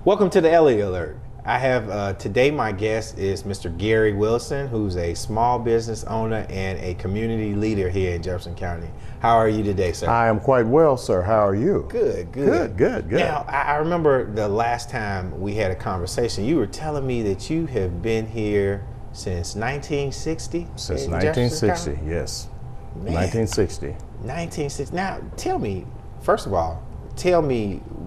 Welcome to the Elliott Alert. I have today my guest is Mr. Gary Wilson, who's a small business owner and a community leader here in Jefferson County. How are you today, sir? I am quite well, sir. How are you? Good. Now, I remember the last time we had a conversation, you were telling me that you have been here since 1960? Since 1960, yes. Man, 1960. 1960. Now, tell me, first of all,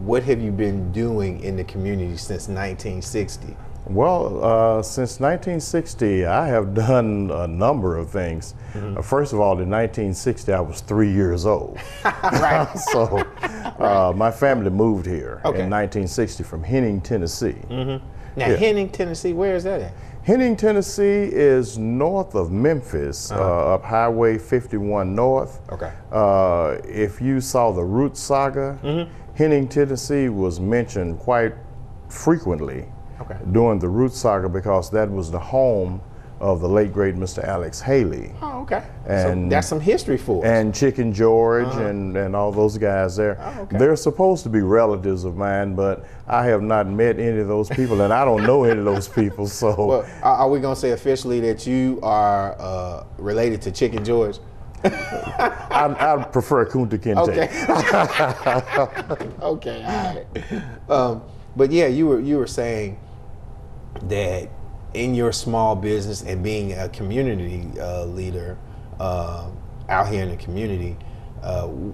what have you been doing in the community since 1960? Well, since 1960, I have done a number of things. First of all, in 1960, I was 3 years old. Right. So my family moved here Okay. in 1960 from Henning, Tennessee. Now, Yeah. Henning, Tennessee, where is that at? Henning, Tennessee is north of Memphis, up Highway 51 North. Okay. If you saw the Root Saga, Henning, Tennessee was mentioned quite frequently Okay. during the Root Saga because that was the home of the late great Mr. Alex Haley. Oh, okay. And- so that's some history for us. And Chicken George and all those guys there. Oh, okay. They're supposed to be relatives of mine, but I have not met any of those people, and I don't know any of those people. So, Well, are we going to say officially that you are related to Chicken George? I prefer Kunta Kinte. Okay. Okay, all right. But yeah, you were saying that in your small business and being a community leader out here in the community,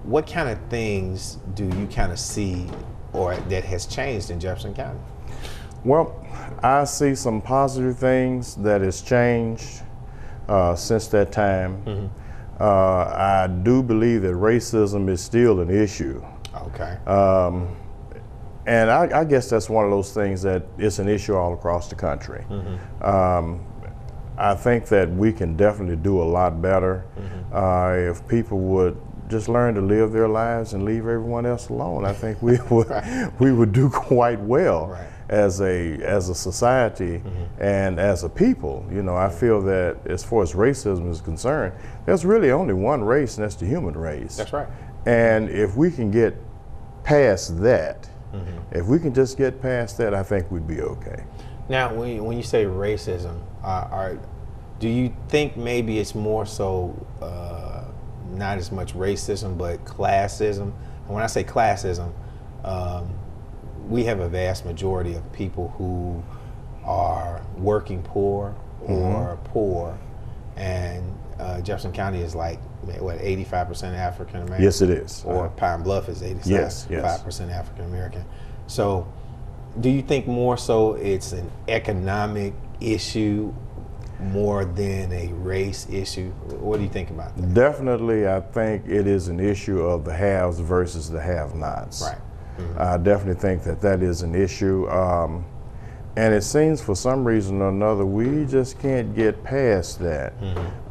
what kind of things do you kind of see or that has changed in Jefferson County? Well, I see some positive things that has changed since that time. I do believe that racism is still an issue. Okay. And I guess that's one of those things that it's an issue all across the country. I think that we can definitely do a lot better if people would just learn to live their lives and leave everyone else alone. I think we would we would do quite well Right. as a society and as a people. You know, I feel that as far as racism is concerned, there's really only one race, and that's the human race. That's right. And if we can get past that, if we can just get past that, I think we'd be okay. Now, when you say racism, do you think maybe it's more so not as much racism, but classism? And when I say classism, we have a vast majority of people who are working poor or poor, and Jefferson County is like, what, 85% African American? Yes, it is. Or Pine Bluff is 85% Yes. African American. So, do you think more so it's an economic issue more than a race issue? What do you think about that? Definitely, I think it is an issue of the haves versus the have-nots. Right. I definitely think that that is an issue. And it seems for some reason or another, we just can't get past that.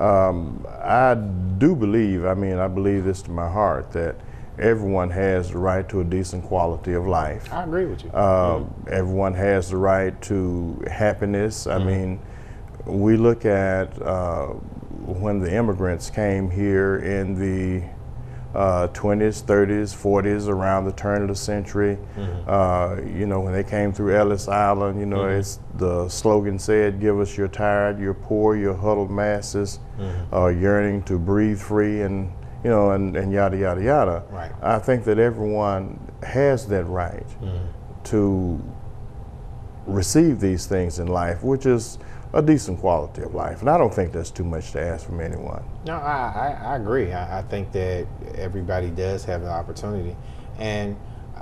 I do believe, I believe this to my heart, that everyone has the right to a decent quality of life. I agree with you. Everyone has the right to happiness. I mean, we look at when the immigrants came here in the 20s, 30s, 40s, around the turn of the century. You know, when they came through Ellis Island, you know, it's the slogan said, "Give us your tired, your poor, your huddled masses, yearning to breathe free," and you know, and yada yada yada. Right. I think that everyone has that right to receive these things in life, which is a decent quality of life. And I don't think that's too much to ask from anyone. No, I agree. I think that everybody does have the opportunity. And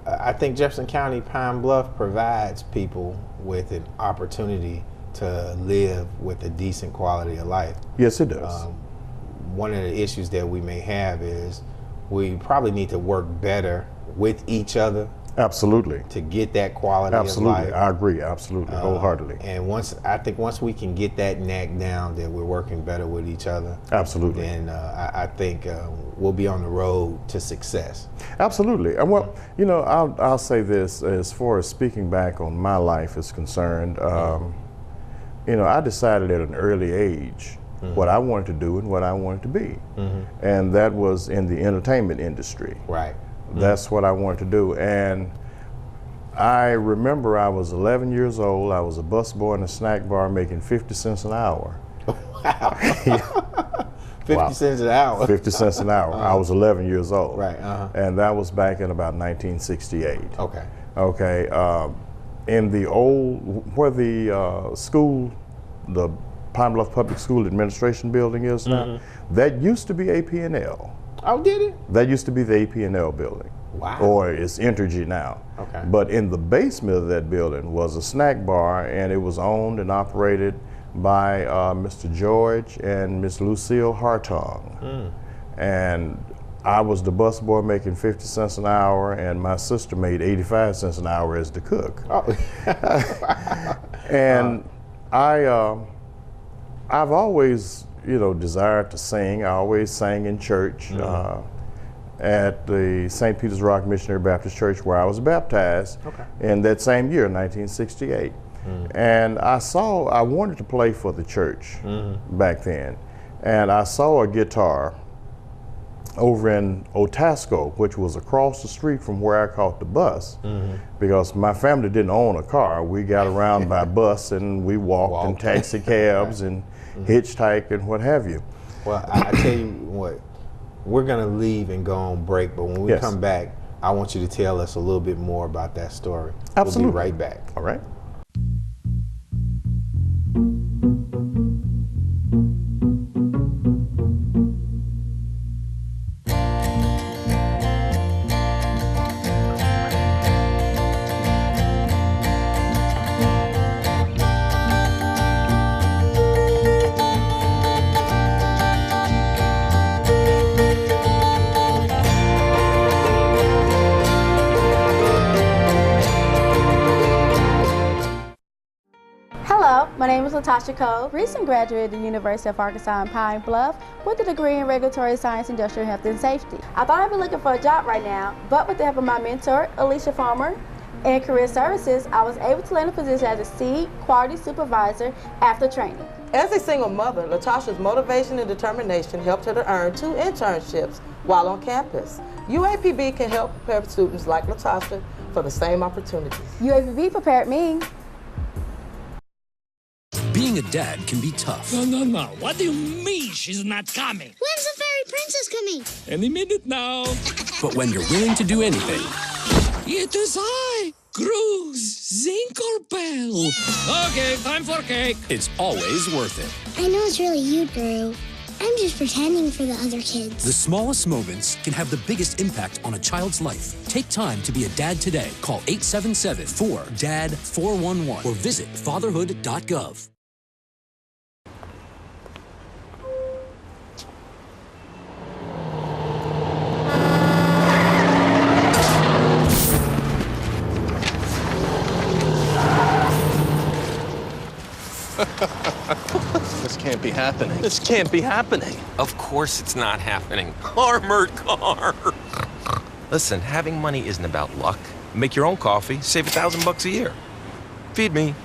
I think Jefferson County, Pine Bluff provides people with an opportunity to live with a decent quality of life. Yes, it does. One of the issues that we may have is we probably need to work better with each other Absolutely. to get that quality Absolutely. of life. I agree. Absolutely. Wholeheartedly. And once we can get that knack down, that we're working better with each other, Absolutely. then I think we'll be on the road to success. Absolutely. And well, you know, I'll say this as far as speaking back on my life is concerned. You know, I decided at an early age what I wanted to do and what I wanted to be, and that was in the entertainment industry. Right. That's what I wanted to do, and I remember I was 11 years old. I was a busboy in a snack bar making 50 cents an hour. Wow. 50 cents an hour. 50 cents an hour. I was 11 years old. Right. And that was back in about 1968. Okay. Okay. In the old, where the school, the Pine Bluff Public School Administration Building is now, that used to be AP&L. Oh, did it? That used to be the AP&L building. Wow. Or it's Entergy now. Okay. But in the basement of that building was a snack bar, and it was owned and operated by Mr. George and Miss Lucille Hartong. And I was the busboy making 50 cents an hour, and my sister made 85 cents an hour as the cook. Oh. And I've always, desired to sing. I always sang in church at the St. Peter's Rock Missionary Baptist Church, where I was baptized in that same year, 1968. And I wanted to play for the church back then. And I saw a guitar over in Otasco, which was across the street from where I caught the bus, because my family didn't own a car. We got around by bus, and we walked in taxi cabs and hitchhiked and what have you. Well, I tell you what, we're gonna leave and go on break, but when we come back, I want you to tell us a little bit more about that story. Absolutely. We'll be right back. All right. My name is Latasha Cole, recent graduate at the University of Arkansas in Pine Bluff with a degree in Regulatory Science, Industrial Health, and Safety. I thought I'd be looking for a job right now, but with the help of my mentor, Alicia Farmer, and Career Services, I was able to land a position as a seed quality supervisor after training. As a single mother, Latasha's motivation and determination helped her to earn 2 internships while on campus. UAPB can help prepare students like Latasha for the same opportunities. UAPB prepared me. Being a dad can be tough. No. What do you mean she's not coming? When's the fairy princess coming? Any minute now. But when you're willing to do anything, It is I, Cruz Zinkerbell. Okay, time for cake. it's always worth it. I know it's really you, Drew. I'm just pretending for the other kids. The smallest moments can have the biggest impact on a child's life. Take time to be a dad today. Call 877-4DAD-411 or visit fatherhood.gov. This can't be happening. This can't be happening. Of course it's not happening. Armored car. Listen, having money isn't about luck. Make your own coffee, save $1,000 a year. Feed me.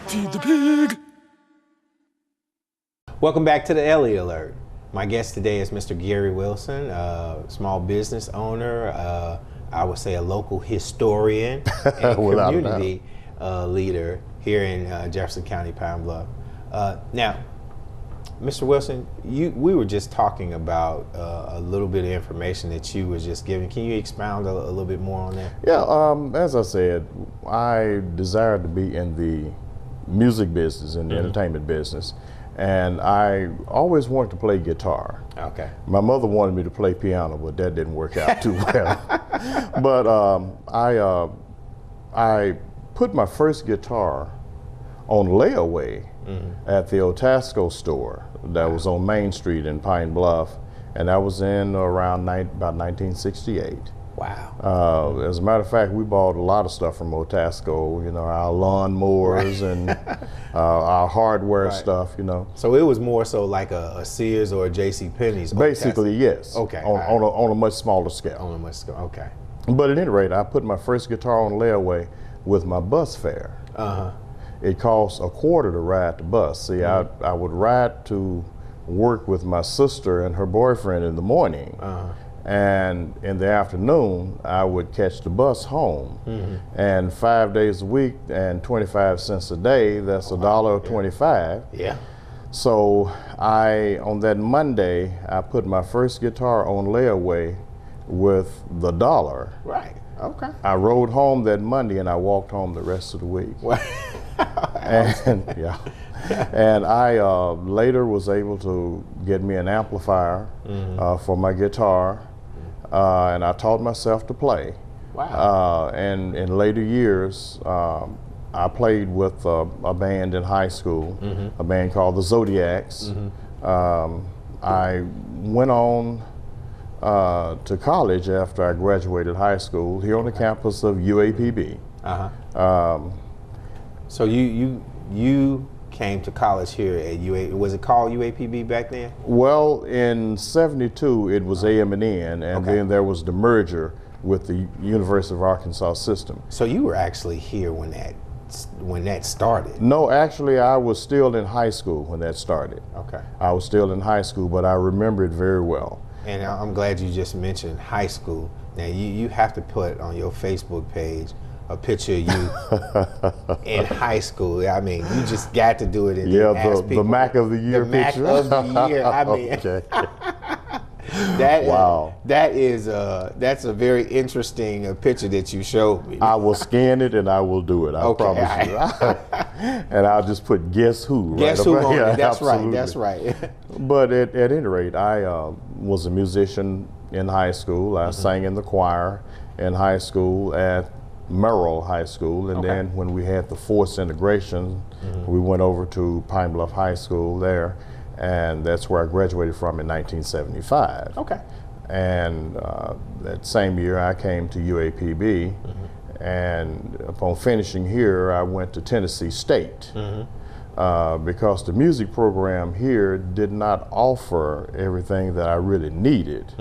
Feed the pig. Welcome back to the Elliott Alert. My guest today is Mr. Gary Wilson, small business owner, I would say a local historian and community leader here in Jefferson County, Pine Bluff. Now, Mr. Wilson, we were just talking about a little bit of information that you were just giving. Can you expound a little bit more on that? Yeah, as I said, I desired to be in the music business, in the entertainment business, and I always wanted to play guitar. Okay. My mother wanted me to play piano, but that didn't work out too well. But I put my first guitar on layaway at the Otasco store that was on Main Street in Pine Bluff, and that was in around about 1968. Wow. As a matter of fact, we bought a lot of stuff from Otasco, our lawn mowers and our hardware stuff, So it was more so like a Sears or a J.C. Penney's. Basically, yes. Okay. On a much smaller scale. On a much scale, okay. But at any rate, I put my first guitar on layaway with my bus fare. It costs $0.25 to ride the bus. See, I would ride to work with my sister and her boyfriend in the morning, And in the afternoon, I would catch the bus home. And 5 days a week and 25 cents a day, that's $1.25. Yeah. So on that Monday, I put my first guitar on layaway with the $1. Right. Okay. I rode home that Monday and I walked home the rest of the week. And yeah. And I later was able to get me an amplifier for my guitar, and I taught myself to play. Wow. And in later years, I played with a band in high school, a band called the Zodiacs. I went on to college after I graduated high school here on the campus of UAPB. So you came to college here at UA. Was it called UAPB back then? Well, in '72 it was AM&N, and then there was the merger with the University of Arkansas system. So you were actually here when that started? No, actually I was still in high school when that started. Okay. I was still in high school, but I remember it very well. And I'm glad you just mentioned high school. Now you have to put on your Facebook page a picture of you in high school. I mean, you just got to do it. And the Mac of the Year picture. The Mac of the Year. I mean, that's a very interesting picture that you showed me. I will scan it and I will do it. I promise you. And I'll just put guess who. Guess who on it. That's absolutely. Right. That's right. But at any rate, I was a musician in high school. I sang in the choir in high school at Merrill High School, and then when we had the forced integration, we went over to Pine Bluff High School there, and that's where I graduated from in 1975. Okay. And that same year I came to UAPB, and upon finishing here, I went to Tennessee State. Because the music program here did not offer everything that I really needed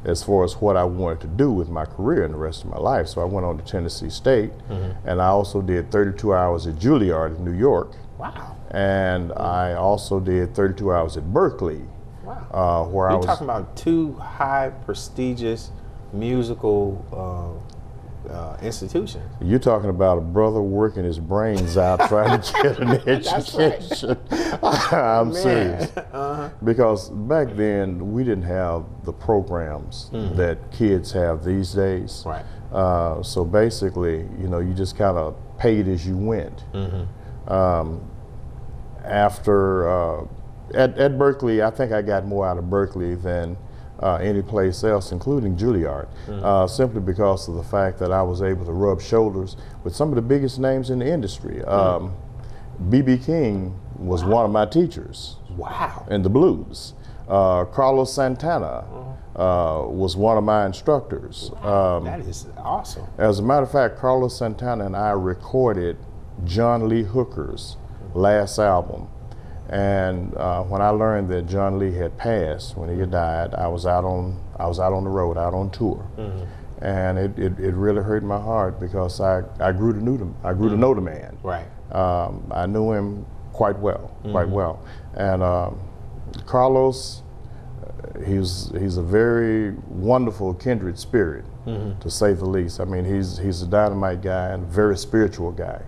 as far as what I wanted to do with my career in the rest of my life. So I went on to Tennessee State, and I also did 32 hours at Juilliard in New York. Wow. And I also did 32 hours at Berkeley. Wow. Where You're talking about two high prestigious musical institutions. You're talking about a brother working his brains out trying to get an education. I'm serious. Because back then we didn't have the programs that kids have these days. Right. So basically, you just kind of paid as you went. At Berkeley, I think I got more out of Berkeley than any place else, including Juilliard, simply because of the fact that I was able to rub shoulders with some of the biggest names in the industry. B.B. King was one of my teachers. Wow. In the blues. Carlos Santana was one of my instructors. That is awesome. As a matter of fact, Carlos Santana and I recorded John Lee Hooker's last album. And when I learned that John Lee had passed, when he had died, I was out on the road, out on tour, and it really hurt my heart because I grew to know the man. Right. I knew him quite well, and Carlos, he's a very wonderful kindred spirit, to say the least. I mean, he's a dynamite guy and a very spiritual guy.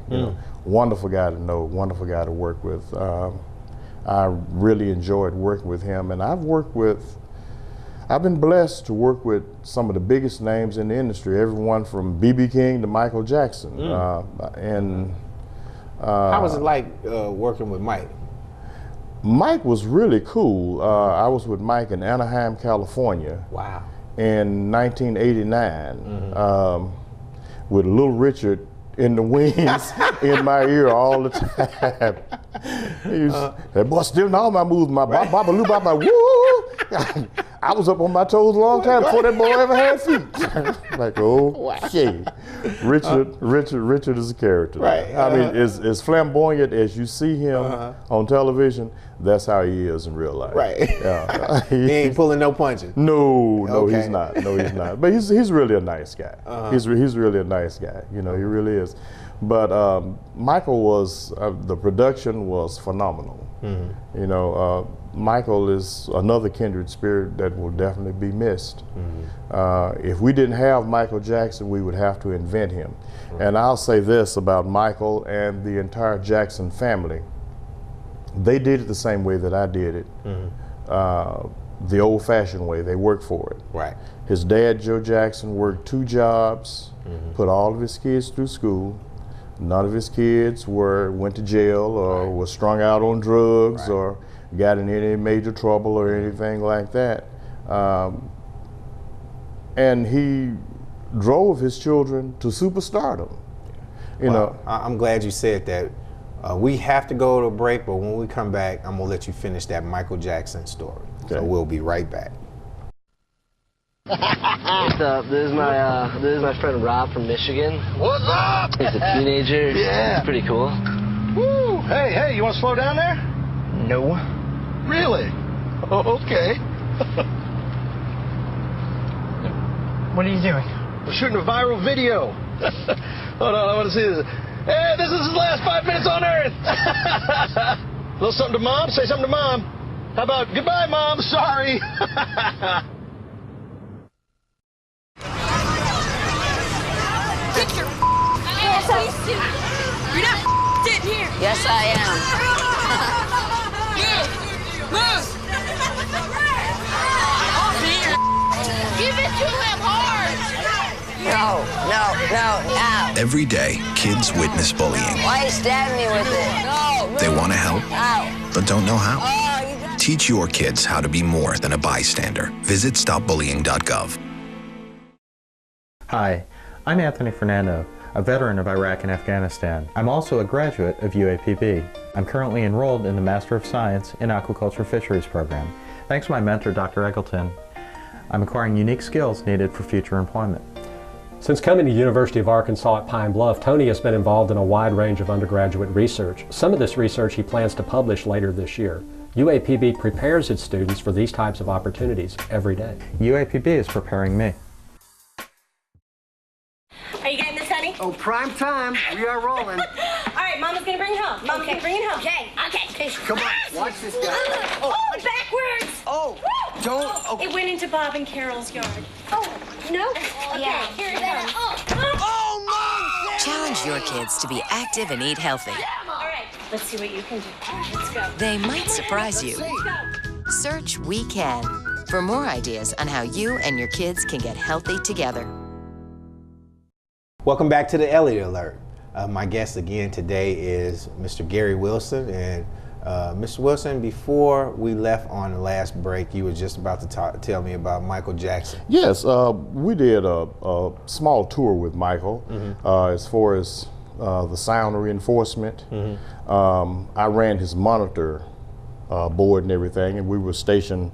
Wonderful guy to know, wonderful guy to work with. I really enjoyed working with him, and I've been blessed to work with some of the biggest names in the industry, everyone from B.B. King to Michael Jackson. How was it like working with Mike? Mike was really cool. I was with Mike in Anaheim, California. Wow. In 1989, with Little Richard in the wings in my ear all the time. That boy still in all my moves, my baba-loo, baba, woo! I was up on my toes a long time before that boy ever had feet. Like, okay. Richard is a character. Right. I mean, as flamboyant as you see him on television, that's how he is in real life. Right. Yeah. He ain't pulling no punches. No, he's not. No, he's not. But he's really a nice guy. He's really a nice guy. He really is. But Michael was, the production was phenomenal. Michael is another kindred spirit that will definitely be missed. If we didn't have Michael Jackson, we would have to invent him. And I'll say this about Michael and the entire Jackson family. They did it the same way that I did it, the old-fashioned way. They worked for it. Right. His dad, Joe Jackson, worked 2 jobs, put all of his kids through school. None of his kids went to jail or were strung out on drugs or got in any major trouble or anything like that. And he drove his children to superstardom. You know, I'm glad you said that. We have to go to a break, but when we come back, I'm gonna let you finish that Michael Jackson story. Okay. So we'll be right back. What's up? This is my friend Rob from Michigan. What's up? He's a teenager. Yeah. He's pretty cool. Woo! Hey, you want to slow down there? No. Really? Oh, okay. What are you doing? We're shooting a viral video. Hold on, I want to see this. Hey, this is his last 5 minutes on Earth. A little something to Mom? Say something to Mom. How about, goodbye, Mom, sorry. Get your ass out. You're not in here. Yes, I am. Move. Give it to him hard. No. Every day, kids witness bullying. Why you stabbing me with it? No. They want to help, Ow. but don't know how. Oh, Teach your kids how to be more than a bystander. Visit stopbullying.gov. Hi, I'm Anthony Fernando, a veteran of Iraq and Afghanistan. I'm also a graduate of UAPB. I'm currently enrolled in the Master of Science in Aquaculture Fisheries program. Thanks to my mentor, Dr. Eggleton, I'm acquiring unique skills needed for future employment. Since coming to University of Arkansas at Pine Bluff, Tony has been involved in a wide range of undergraduate research. Some of this research he plans to publish later this year. UAPB prepares its students for these types of opportunities every day. UAPB is preparing me. Are you getting this, honey? Oh, prime time. We are rolling. All right, Mama's gonna bring it home. Mama's gonna bring it home. Okay. Come on, watch this guy. Oh, backwards. Oh, don't. Oh. It went into Bob and Carol's yard. Oh, no? Okay, here it comes. Oh, Mom! Challenge your kids to be active and eat healthy. All right, let's see what you can do. Let's go. They might surprise you. Let's go. Search We Can for more ideas on how you and your kids can get healthy together. Welcome back to the Elliott Alert. My guest again today is Mr. Gary Wilson. And Mr. Wilson, before we left on the last break, you were just about to tell me about Michael Jackson. Yes, we did a small tour with Michael as far as the sound reinforcement. I ran his monitor board and everything, and we were stationed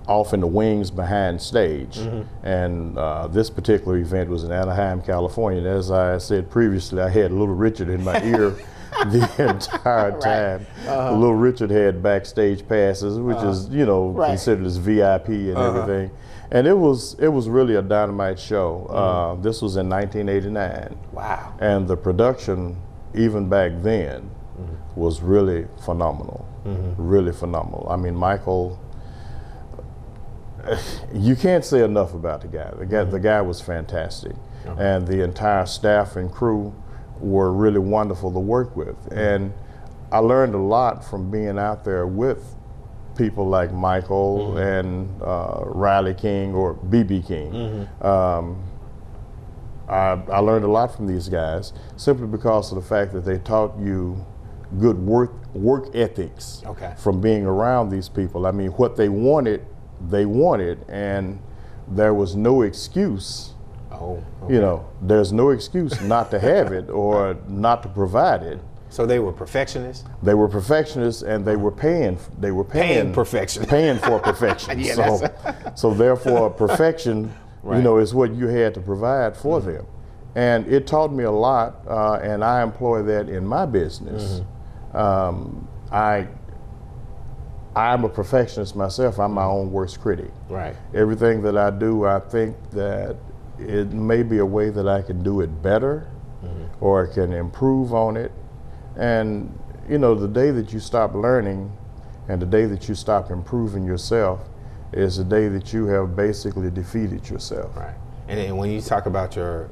off in the wings behind stage. And this particular event was in Anaheim, California. And as I said previously, I had Little Richard in my ear the entire time. Little Richard had backstage passes, which is, you know, considered as VIP and everything. And it was really a dynamite show. This was in 1989. Wow. And the production, even back then, was really phenomenal. Really phenomenal. I mean, Michael, you can't say enough about the guy. The guy was fantastic. And the entire staff and crew were really wonderful to work with. And I learned a lot from being out there with people like Michael and Riley King or B.B. King. I learned a lot from these guys simply because of the fact that they taught you good work ethics from being around these people. I mean, what they wanted, and there was no excuse. You know, there's no excuse not to have it or not to provide it. So they were perfectionists? They were perfectionists, and they were paying perfection. Paying for perfection. So therefore perfection, you know, is what you had to provide for them. And it taught me a lot, and I employ that in my business. I'm a perfectionist myself. I'm my own worst critic. Right. Everything that I do, I think that it may be a way that I can do it better or I can improve on it. And, you know, the day that you stop learning And the day that you stop improving yourself is the day that you have basically defeated yourself. Right. And when you talk about your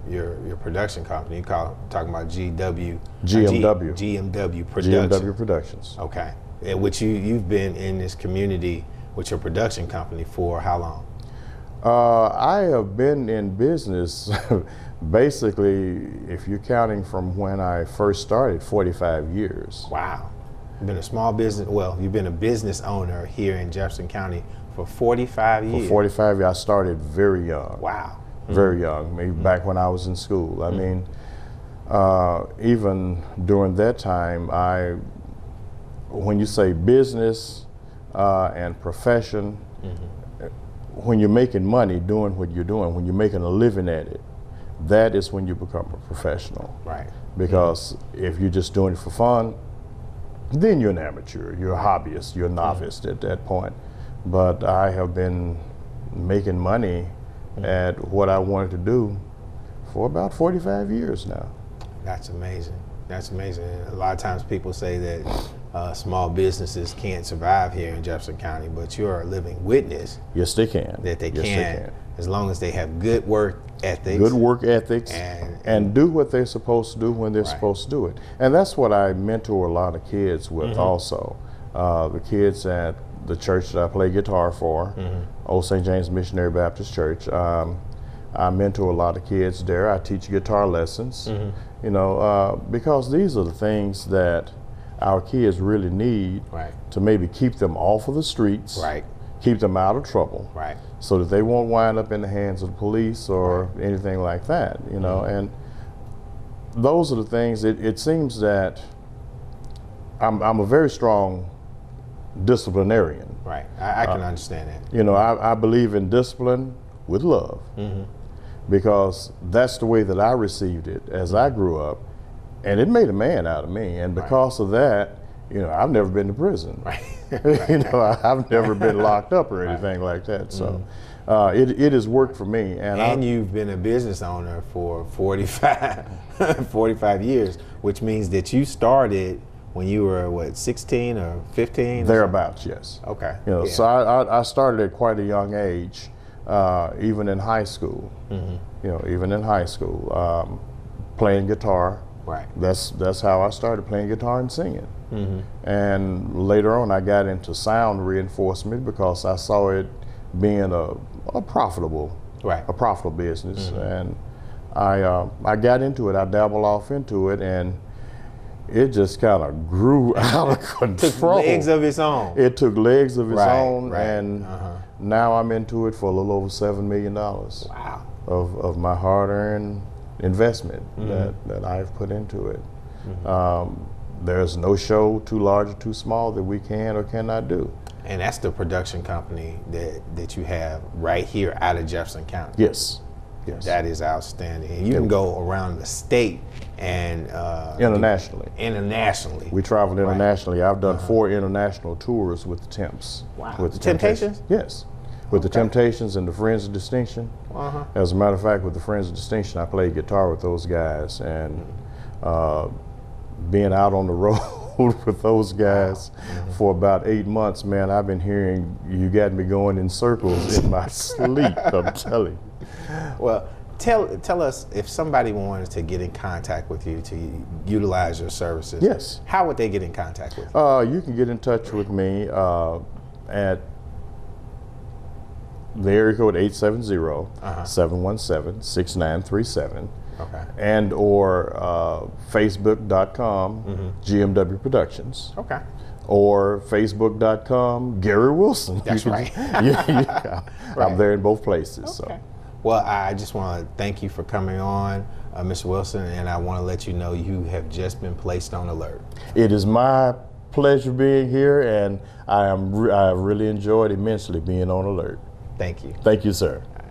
production company, you talking about GMW Productions. GMW Productions. Okay. Which you've been in this community with your production company for how long? I have been in business basically, if you're counting from when I first started, 45 years. Wow. You've been a small business, well, you've been a business owner here in Jefferson County for 45 years. For 45 years, I started very young. Wow. Very young, maybe back when I was in school. I mean, even during that time, when you say business and profession, when you're making money doing what you're doing, when you're making a living at it, that is when you become a professional. Right. Because if you're just doing it for fun, then you're an amateur, you're a hobbyist, you're a novice at that point. But I have been making money at what I wanted to do for about 45 years now. That's amazing. That's amazing. And a lot of times people say that small businesses can't survive here in Jefferson County, but you're a living witness. Yes, they can. That they can, as long as they have good work ethics. Good work ethics and do what they're supposed to do when they're supposed to do it. And that's what I mentor a lot of kids with also. The kids at the church that I play guitar for, Old St. James Missionary Baptist Church. I mentor a lot of kids there. I teach guitar lessons, you know, because these are the things that our kids really need to maybe keep them off of the streets, keep them out of trouble, so that they won't wind up in the hands of the police or anything like that, you know. And those are the things. It seems that I'm a very strong disciplinarian. Right, I can understand that. You know, I believe in discipline with love, because that's the way that I received it as I grew up, and it made a man out of me. And because of that, you know, I've never been to prison. You know, I've never been locked up or anything like that. So it has worked for me. And you've been a business owner for 45 years, which means that you started when you were, what, 16 or 15? Thereabouts, yes. Okay. You know, so I started at quite a young age, even in high school. You know, even in high school, playing guitar. Right. That's how I started, playing guitar and singing. And later on, I got into sound reinforcement because I saw it being a profitable, business. And I got into it. I dabbled off into it, and it just kind of grew out of control. Took legs of its own. It took legs of its own, and now I'm into it for a little over $7 million. Wow. Of my hard-earned investment that I've put into it. There's no show too large or too small that we can or cannot do. And that's the production company that you have right here out of Jefferson County. Yes. Yes. That is outstanding. And you can go around the state and internationally. Internationally. We traveled internationally. I've done 4 international tours with the Temps. Wow. With the Temptations? Yes. With the Temptations and the Friends of Distinction. As a matter of fact, with the Friends of Distinction, I played guitar with those guys, and being out on the road with those guys for about 8 months, man, I've been hearing "You Got Me Going in Circles" in my sleep. I'm telling you. Well, tell us, if somebody wanted to get in contact with you to utilize your services. Yes. How would they get in contact with you? You can get in touch with me at the area code 870-717-6937. Okay. And or Facebook.com, GMW Productions. Okay. Or Facebook.com, Gary Wilson. That's right. I'm there in both places. Okay. So. Well, I just want to thank you for coming on, Mr. Wilson, and I want to let you know you have just been placed on alert. It is my pleasure being here, and I really enjoyed immensely being on alert. Thank you. Thank you, sir. All right.